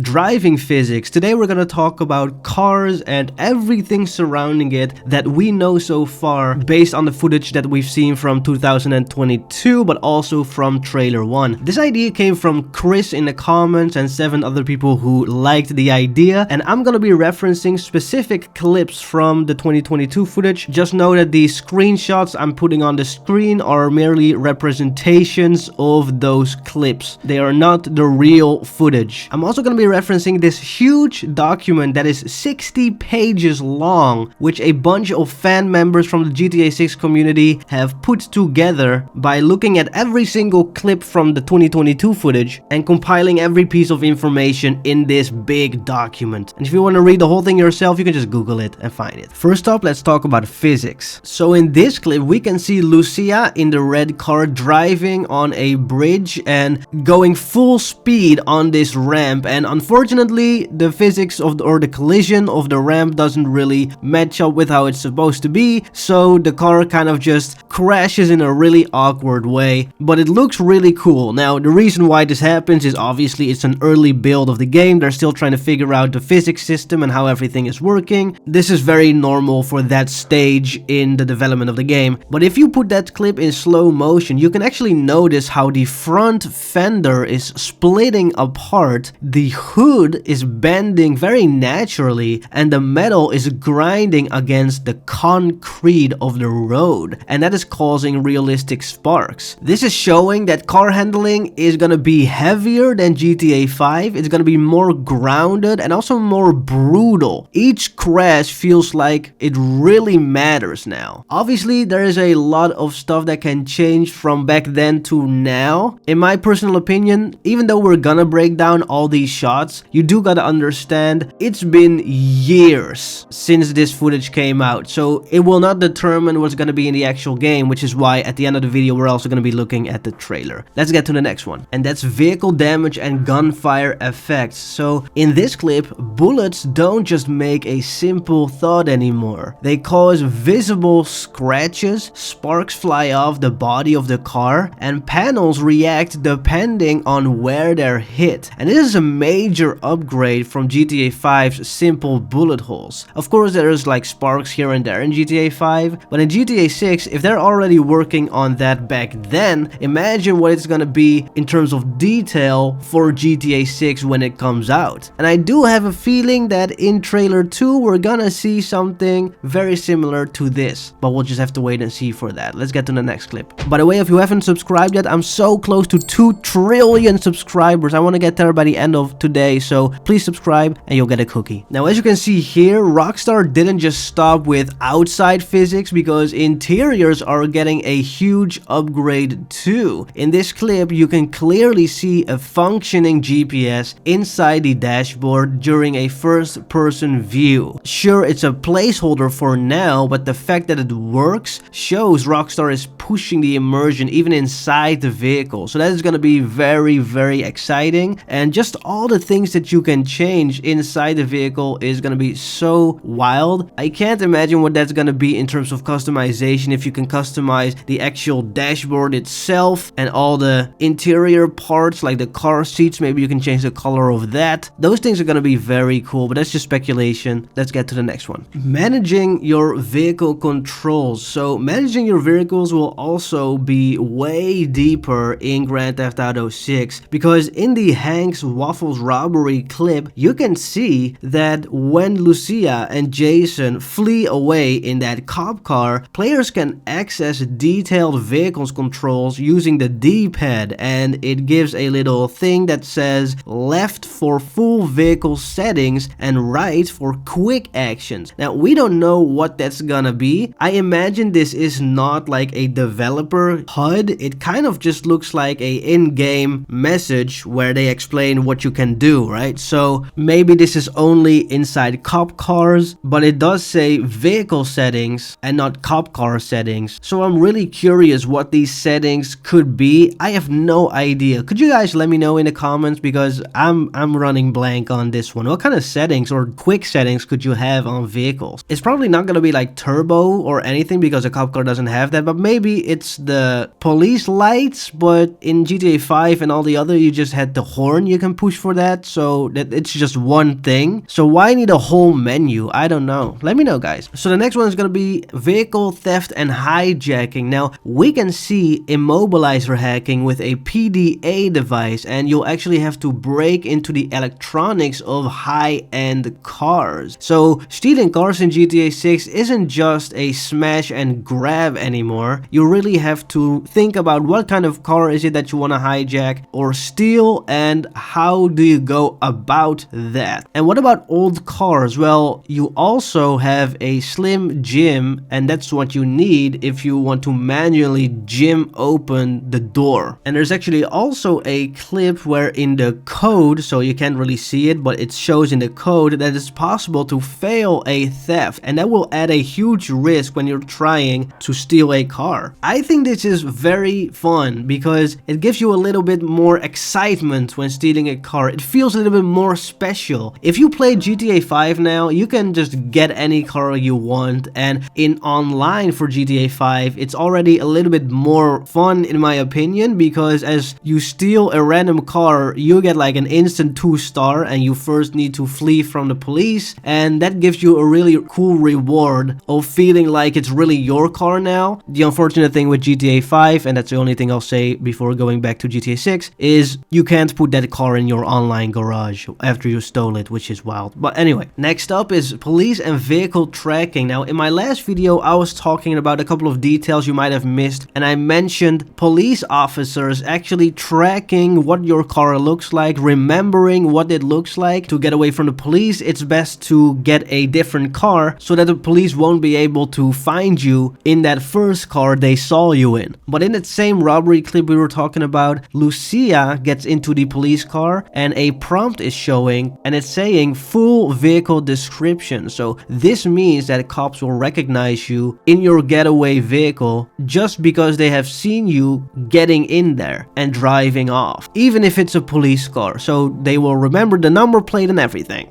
driving physics. Today we're gonna talk about cars and everything surrounding it that we know so far based on the footage that we've seen from 2022, but also from trailer 1. This idea came from Chris in the comments and 7 other people who liked the idea, and I'm gonna be referencing specific clips from the 2022 footage. Just know that these screenshots I'm putting on the screen are merely representations of those clips. They are not the real footage. I'm also going to be referencing this huge document that is 60 pages long, which a bunch of fan members from the GTA 6 community have put together by looking at every single clip from the 2022 footage and compiling every piece of information in this big document. And if you want to read the whole thing yourself, you can just Google it and find it. First up, let's talk about physics. So in this clip, we can see Lucia in the red car driving on a bridge and going full speed on this ramp, and unfortunately the physics of the collision of the ramp doesn't really match up with how it's supposed to be, so the car kind of just crashes in a really awkward way, but it looks really cool. Now the reason why this happens is obviously it's an early build of the game. They're still trying to figure out the physics system and how everything is working. This is very normal for that stage in the development of the game, but if you put that clip in slow motion, you can actually notice how the front fender is splitting apart, the hood is bending very naturally, and the metal is grinding against the concrete of the road, and that is causing realistic sparks. This is showing that car handling is gonna be heavier than GTA 5, it's gonna be more grounded and also more brutal. Each crash feels like it really matters now. Obviously, there is a lot of stuff that can change from back then to now. In my personal opinion, even though we're gonna break down all these shots, you do gotta understand it's been years since this footage came out, so it will not determine what's gonna be in the actual game, which is why at the end of the video we're also gonna be looking at the trailer. Let's get to the next one, and that's vehicle damage and gunfire effects. So in this clip, bullets don't just make a simple thud anymore. They cause visible scratches, sparks fly off the body of the car, and panels react depending on where they're hit. And this is a major upgrade from GTA 5's simple bullet holes. Of course, there's like sparks here and there in GTA 5, but in GTA 6, if they're already working on that back then, imagine what it's gonna be in terms of detail for GTA 6 when it comes out. And I do have a feeling that in trailer 2, we're gonna see something very similar to this, but we'll just have to wait and see for that. Let's get to the next clip. By the way, if you haven't subscribed yet, I'm so close to 2 trillion subscribers. I want to get there by the end of today, so please subscribe and you'll get a cookie. Now, as you can see here, Rockstar didn't just stop with outside physics, because interiors are getting a huge upgrade too. In this clip, you can clearly see a functioning GPS inside the dashboard during a first-person view. Sure, it's a placeholder for now, but the fact that it works shows Rockstar is pushing the immersion even inside the vehicle. So that is going to be very, very exciting, and just all the things that you can change inside the vehicle is going to be so wild. I can't imagine what that's going to be in terms of customization, if you can customize the actual dashboard itself and all the interior parts like the car seats. Maybe you can change the color of that. Those things are going to be very cool, but that's just speculation. Let's get to the next one. Managing your vehicle controls. So managing your vehicles will also be way deeper in Grand Theft Auto 6, because in the Hank's Waffles robbery clip, you can see that when Lucia and Jason flee away in that cop car, players can access detailed vehicles controls using the D-pad, and it gives a little thing that says left for full vehicle settings and right for quick actions. Now, we don't know what that's gonna be. I imagine this is not like a developer HUD. It kind of just looks like a in-game message where they explain what you can do, right? So maybe this is only inside cop cars, but it does say vehicle settings and not cop car settings. So I'm really curious what these settings could be. I have no idea. Could you guys let me know in the comments, because I'm running blank on this one. What kind of settings or quick settings could you have on vehicles? It's probably not gonna be like turbo or anything, because a cop car doesn't have that, but maybe it's the police lights, but in GTA 5 and all the other, you just had the horn you can push for that. that, so that it's just one thing. So why need a whole menu? I don't know. Let me know, guys. So the next one is gonna be vehicle theft and hijacking. Now we can see immobilizer hacking with a PDA device, and you'll actually have to break into the electronics of high-end cars. So stealing cars in GTA 6 isn't just a smash and grab anymore. You really have to think about what kind of car is it that you want to hijack or steal, and how do you go about that. And what about old cars? Well, you also have a slim jim, and that's what you need if you want to manually jim open the door. And there's actually also a clip where in the code, so you can't really see it, but it shows in the code that it's possible to fail a theft, and that will add a huge risk when you're trying to steal a car. I think this is very fun because it gives you a little bit more excitement when stealing a car. It feels a little bit more special. If you play GTA 5 now, you can just get any car you want, and in online for GTA 5, it's already a little bit more fun in my opinion, because as you steal a random car, you get like an instant 2-star, and you first need to flee from the police, and that gives you a really cool reward of feeling like it's really your car now. The unfortunate thing with GTA 5, and that's the only thing I'll say before going back to GTA 6, is you can't put that car in your online garage after you stole it, which is wild. But anyway, next up is police and vehicle tracking. Now in my last video I was talking about a couple of details you might have missed, and I mentioned police officers actually tracking what your car looks like, remembering what it looks like. To get away from the police, it's best to get a different car so that the police won't be able to find you in that first car they saw you in. But in that same robbery clip we were talking about, Lucia gets into the police car and a prompt is showing, and it's saying full vehicle description. So this means that cops will recognize you in your getaway vehicle just because they have seen you getting in there and driving off, even if it's a police car. So they will remember the number plate and everything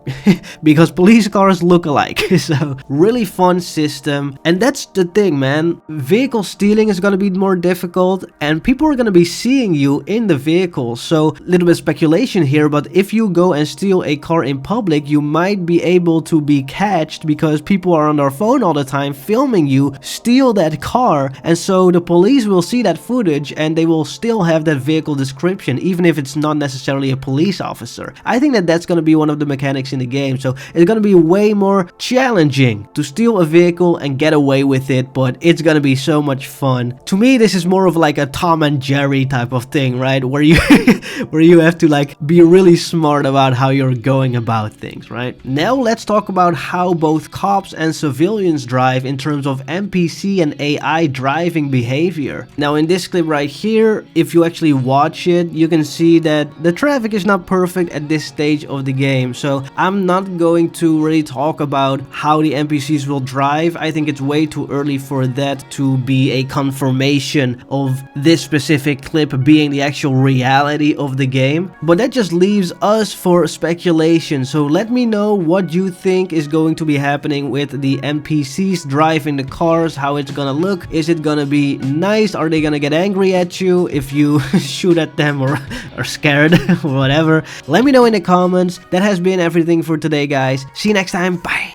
because police cars look alike. So really fun system. And that's the thing, man. Vehicle stealing is going to be more difficult, and people are going to be seeing you in the vehicle. So a little bit of speculation here, but if you go and steal a car in public, you might be able to be catched because people are on their phone all the time filming you steal that car, and so the police will see that footage and they will still have that vehicle description even if it's not necessarily a police officer. I think that that's going to be one of the mechanics in the game, so it's going to be way more challenging to steal a vehicle and get away with it, but it's going to be so much fun. To me, this is more of like a Tom and Jerry type of thing, right? Where you where you have to like be really smart about how you're going about things, right? Now let's talk about how both cops and civilians drive in terms of NPC and AI driving behavior. Now in this clip right here, if you actually watch it, you can see that the traffic is not perfect at this stage of the game. So I'm not going to really talk about how the NPCs will drive. I think it's way too early for that to be a confirmation of this specific clip being the actual reality of the game. But that just leaves us for speculation. So let me know what you think is going to be happening with the NPCs driving the cars, how it's gonna look. Is it gonna be nice? Are they gonna get angry at you if you shoot at them or are scared or whatever? Let me know in the comments. That has been everything for today, guys. See you next time. Bye.